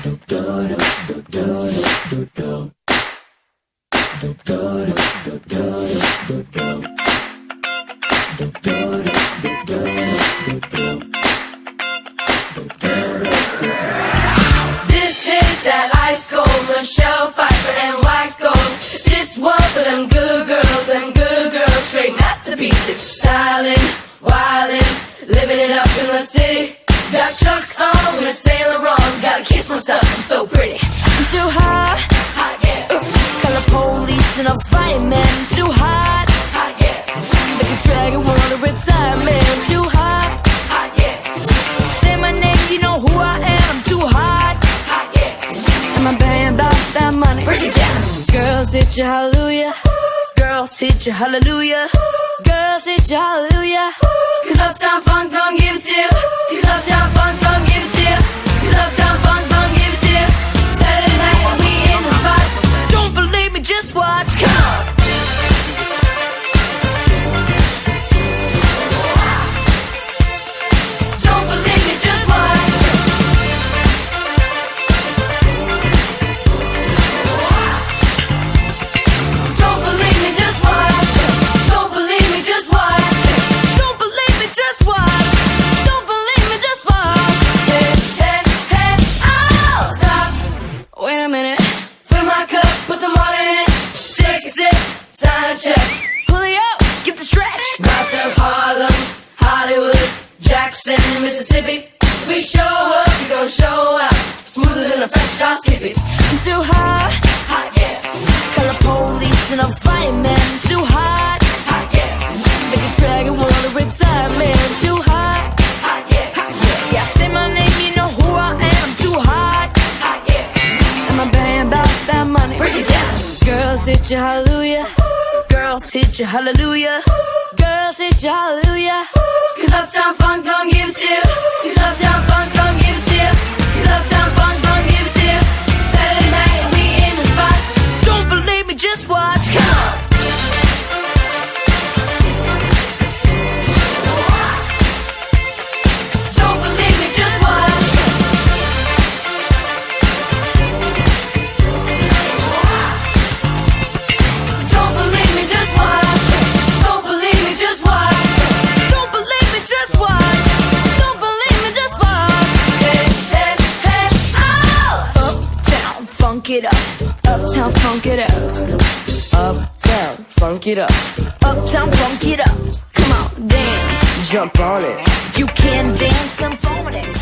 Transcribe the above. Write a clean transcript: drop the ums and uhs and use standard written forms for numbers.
This hit that ice cold, Michelle Pfeiffer and White Gold. This one for them good girls, straight masterpieces. Stylin', wildin', living it up in the city. Got Chucks on with Saint Laurent, gotta kiss myself, I'm so pretty. I'm too hot, hot yeah. Call the police and I'll fight, man. I'm too hot, hot yeah. Make a dragon wanna retire, man. I'm too hot, hot yeah. Say my name, you know who I am. I'm too hot, hot yeah. And my band about that money. Break it down. Girls hit you, hallelujah. Girls hit you, hallelujah. Girls hit you, hallelujah. Cause Uptown Funk gon' give it to you. Cause Uptown Funk gon' give it to you. Cause Uptown Funk gon' give it to you. Saturday night when we in the spot. Don't believe me, just watch. Come on. Don't believe me, just watch. Don't believe me, just watch. Don't believe me, just watch. Don't believe me, just watch. Don't believe me, just watch. Hey, hey, hey, oh, stop. Wait a minute. Fill my cup, put some water in it. Take a sip, sign a check. Julio, get the stretch. Out of Harlem, Hollywood, Jackson, Mississippi. We show up, we gon' show out. Smoother than a fresh drop skippy. I'm too hot, hot yeah. Call the police and I'll fight, man. I'm too hot, hot yeah. Make a dragon wanna retire, man. I'm too hot, hot yeah. Hot yeah. Yeah, say my name, you know who I am. I'm too hot, hot yeah. And my band about that money. Break it down. Girls hit you, hallelujah. Girls hit you, hallelujah. Girls hit you, hallelujah. Cause Uptown Funk gon' give it to you. Cause Uptown Funk gon' give it to you. Cause Uptown Funk gon' give it to you. Saturday night and we in the spot. Don't believe me, just watch. Come on. Don't believe me, just watch. Don't believe me, just watch. Don't believe me, just watch. Don't believe me, just watch. Don't believe me, just watch. Hey, hey, hey, oh! Uptown, funk it up. Uptown, funk it up. Uptown, funk it up. Uptown, funk it up. Come on, dance. Jump on it. If you can't dance, then phone it.